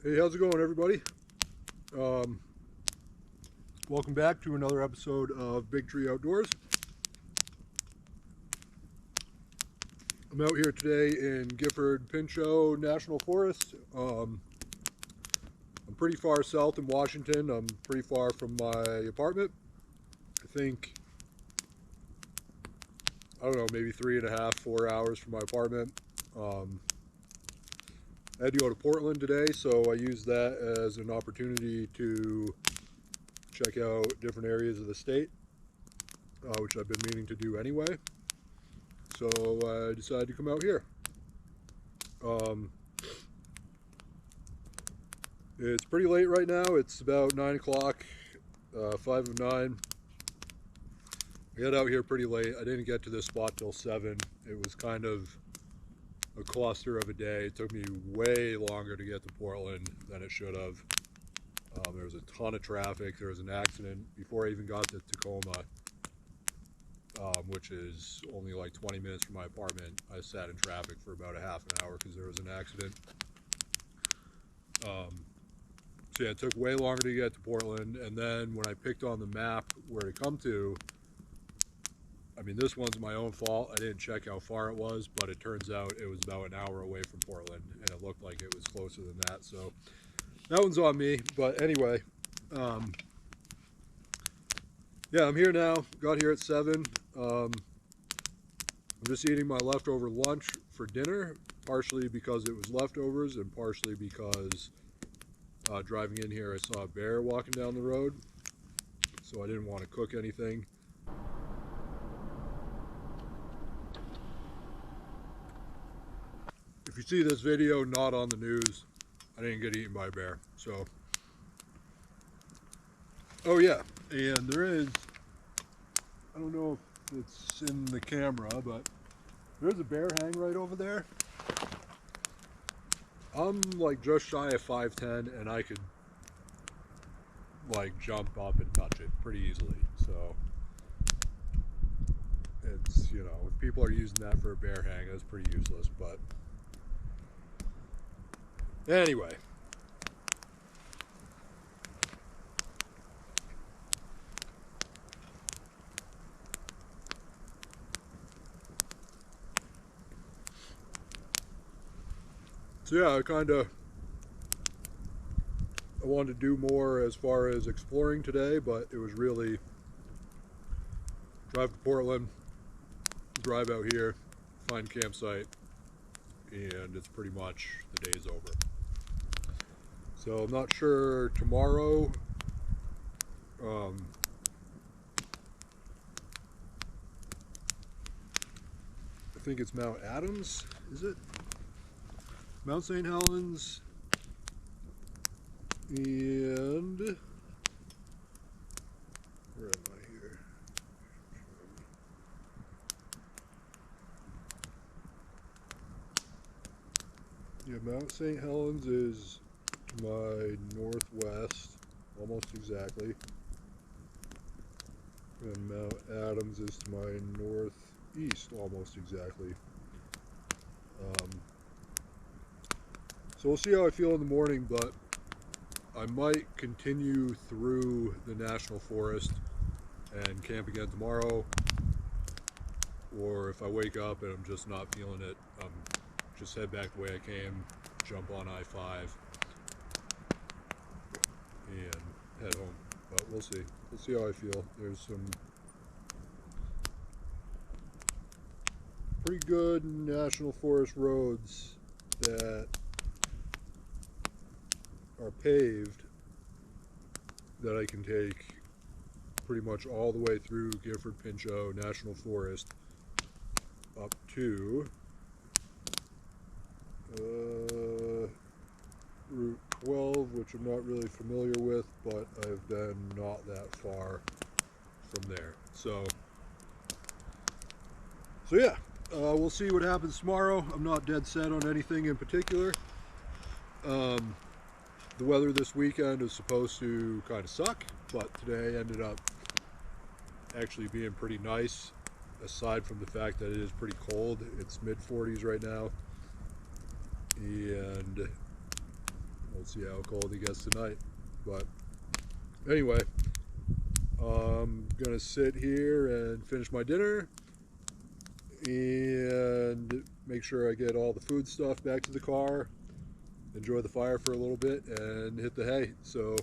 Hey, how's it going, everybody? Welcome back to another episode of Big Tree Outdoors. I'm out here today in Gifford Pinchot National Forest. I'm pretty far south in Washington. I'm pretty far from my apartment. I think, I don't know, maybe 3.5, 4 hours from my apartment. I had to go to Portland today, so I used that as an opportunity to check out different areas of the state, which I've been meaning to do anyway. So I decided to come out here. It's pretty late right now. It's about 9 o'clock, 5 of 9. I got out here pretty late. I didn't get to this spot till 7. It was kind of a cluster of a day. It took me way longer to get to Portland than it should have. There was a ton of traffic. There was an accident before I even got to Tacoma, which is only like 20 minutes from my apartment. I sat in traffic for about a half an hour because there was an accident. So yeah, it took way longer to get to Portland. And then when I picked on the map where to come to, I mean, this one's my own fault. I didn't check how far it was, but it turns out it was about an hour away from Portland, and it looked like it was closer than that. So that one's on me. But anyway, yeah, I'm here now. Got here at 7. I'm just eating my leftover lunch for dinner, partially because it was leftovers and partially because driving in here I saw a bear walking down the road, so I didn't want to cook anything. If you see this video not on the news, I didn't get eaten by a bear. So, oh yeah, and there is, I don't know if it's in the camera, but there's a bear hang right over there. I'm like just shy of 5'10", and I could like jump up and touch it pretty easily. So it's, you know, if people are using that for a bear hang, that's pretty useless. But anyway, so yeah, I wanted to do more as far as exploring today, but it was really drive to Portland, drive out here, find a campsite, and it's pretty much the day's over. So I'm not sure tomorrow. I think it's Mount Adams, is it? Mount St. Helens, and where am I here? Yeah, Mount St. Helens is to my northwest, almost exactly. And Mount Adams is to my northeast, almost exactly. So we'll see how I feel in the morning, but I might continue through the National Forest and camp again tomorrow. Or if I wake up and I'm just not feeling it, just head back the way I came, jump on I-5, and head home. But we'll see. We'll see how I feel. There's some pretty good National Forest roads that are paved that I can take pretty much all the way through Gifford Pinchot National Forest up to Route 12, which I'm not really familiar with, but I've been not that far from there. So yeah, we'll see what happens tomorrow. I'm not dead set on anything in particular. The weather this weekend is supposed to kind of suck, but today ended up actually being pretty nice, aside from the fact that it is pretty cold. It's mid-40s right now, and we'll We'll see how cold it gets tonight. But anyway, I'm gonna sit here and finish my dinner and make sure I get all the food stuff back to the car, enjoy the fire for a little bit, and hit the hay. So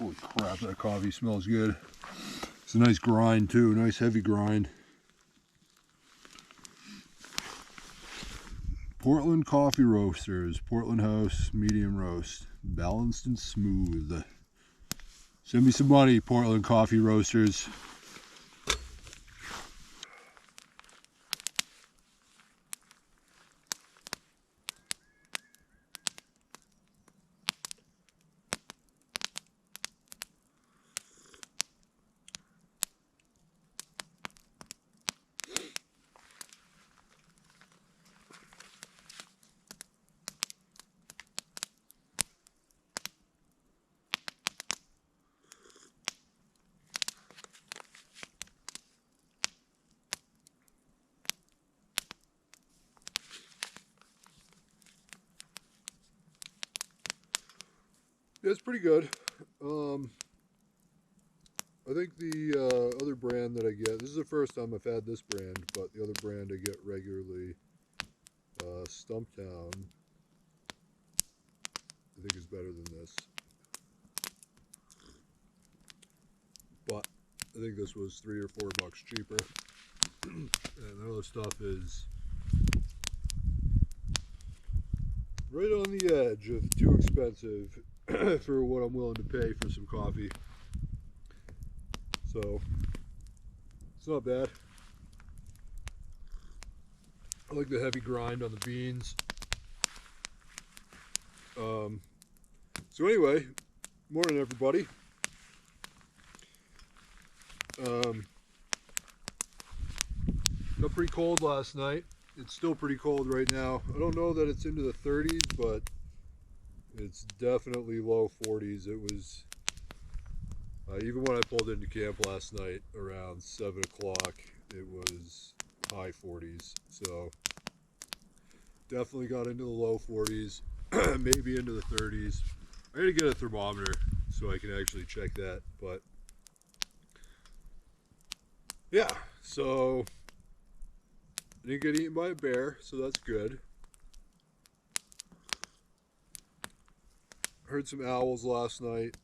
holy crap, that coffee smells good. It's a nice grind too, nice heavy grind. Portland Coffee Roasters, Portland House, medium roast, balanced and smooth. Send me some money, Portland Coffee Roasters. It's pretty good. I think the other brand that I get, this is the first time I've had this brand, but the other brand I get regularly, Stumptown, I think is better than this. But I think this was $3 or $4 cheaper. And the other stuff is right on the edge of too expensive for what I'm willing to pay for some coffee. So it's not bad. I like the heavy grind on the beans. So anyway, morning everybody. Got pretty cold last night. It's still pretty cold right now. I don't know that it's into the 30s, but it's definitely low 40s. It was, even when I pulled into camp last night around 7 o'clock, it was high 40s. So definitely got into the low 40s, maybe into the 30s. I gotta get a thermometer so I can actually check that, but yeah, so I didn't get eaten by a bear, so that's good. Heard some owls last night,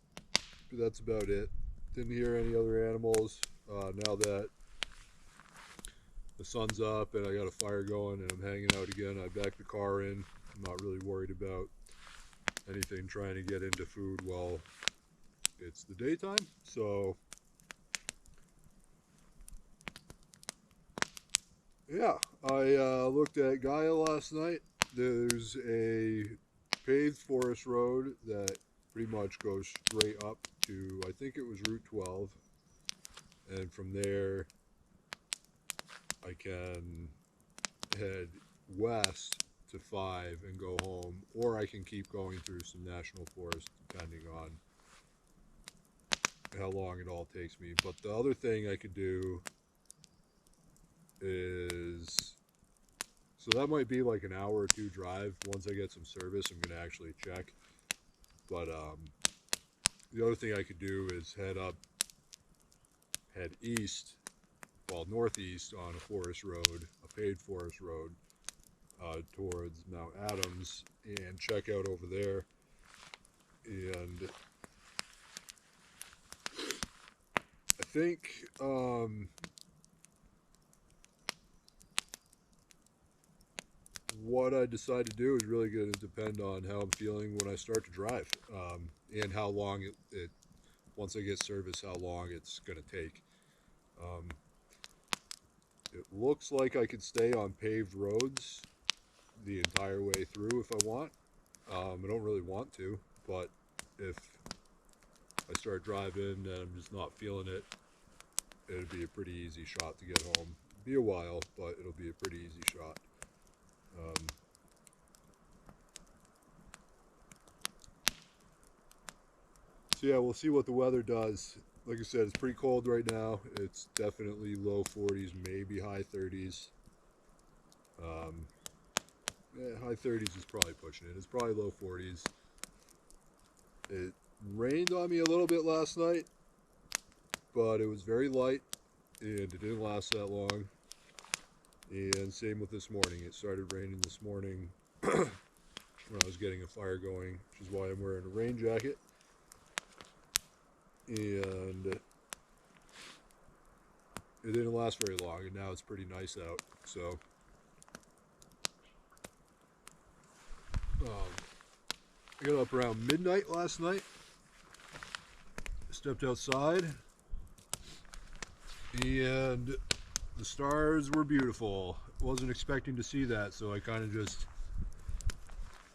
but that's about it. Didn't hear any other animals. Now that the sun's up and I got a fire going and I'm hanging out again, I backed the car in. I'm not really worried about anything trying to get into food while it's the daytime. So yeah, I looked at Gaia last night. There's a paved forest road that pretty much goes straight up to, I think it was Route 12. And from there, I can head west to 5 and go home, or I can keep going through some national forest depending on how long it all takes me. But the other thing I could do is, so that might be like an hour or two drive. Once I get some service, I'm going to actually check. But the other thing I could do is head east, well, northeast on a forest road, a paved forest road, towards Mount Adams and check out over there. And I think what I decide to do is really going to depend on how I'm feeling when I start to drive, and how long it once I get service, how long it's going to take. It looks like I could stay on paved roads the entire way through if I want. I don't really want to, but if I start driving and I'm just not feeling it, it'd be a pretty easy shot to get home. It'll be a while, but it'll be a pretty easy shot. So yeah, we'll see what the weather does. Like I said, it's pretty cold right now. It's definitely low 40s, maybe high 30s. High 30s is probably pushing it. It's probably low 40s. It rained on me a little bit last night, but it was very light and it didn't last that long. And same with this morning. It started raining this morning when I was getting a fire going, which is why I'm wearing a rain jacket. And it didn't last very long, and now it's pretty nice out. So I got up around midnight last night, stepped outside, and the stars were beautiful. Wasn't expecting to see that, so I kind of just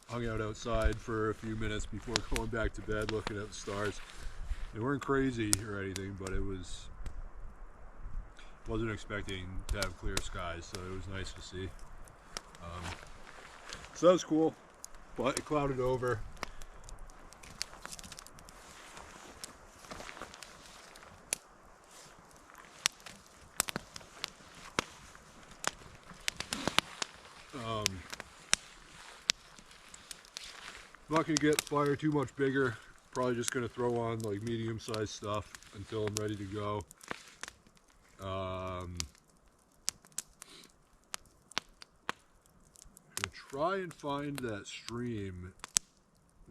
hung out outside for a few minutes before going back to bed looking at the stars. They weren't crazy or anything, but it wasn't expecting to have clear skies, so it was nice to see. So that was cool, but it clouded over. I'm not going to get fire too much bigger. Probably just going to throw on like medium-sized stuff until I'm ready to go. I'm going to try and find that stream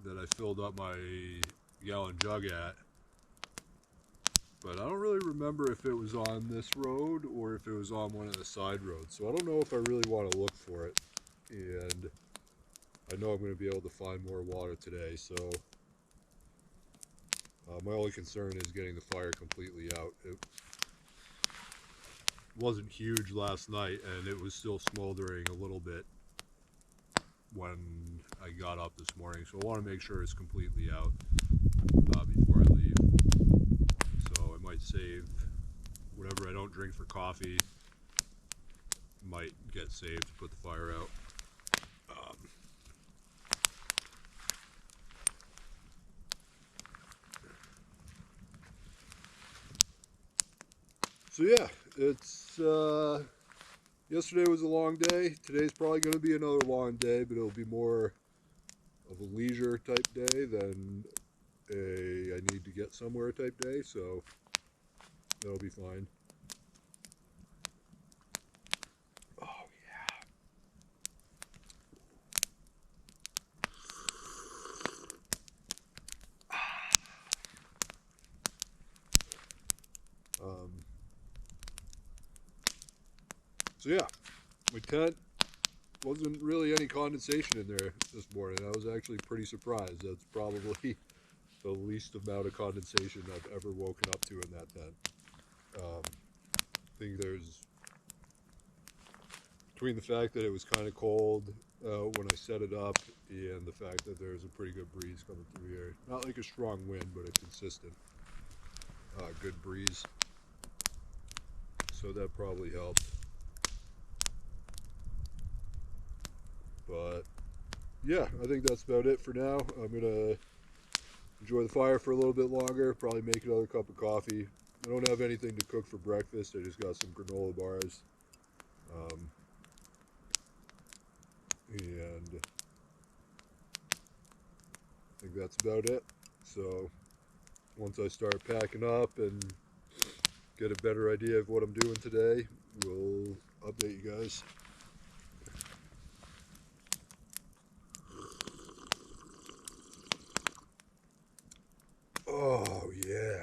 that I filled up my gallon jug at. But I don't really remember if it was on this road or if it was on one of the side roads. So I don't know if I really want to look for it. And I know I'm going to be able to find more water today. So my only concern is getting the fire completely out. It wasn't huge last night and it was still smoldering a little bit when I got up this morning. So I want to make sure it's completely out before I leave. So I might save whatever I don't drink for coffee, might get saved to put the fire out. So yeah, it's yesterday was a long day. Today's probably going to be another long day, but it'll be more of a leisure type day than a I need to get somewhere type day, so that'll be fine. Oh yeah. So yeah, my tent wasn't really any condensation in there this morning. I was actually pretty surprised. That's probably the least amount of condensation I've ever woken up to in that tent. I think there's, between the fact that it was kind of cold when I set it up and the fact that there's a pretty good breeze coming through here. Not like a strong wind, but a consistent good breeze. So that probably helped. But yeah, I think that's about it for now. I'm gonna enjoy the fire for a little bit longer, probably make another cup of coffee. I don't have anything to cook for breakfast. I just got some granola bars. And I think that's about it. So once I start packing up and get a better idea of what I'm doing today, we'll update you guys. Oh yeah.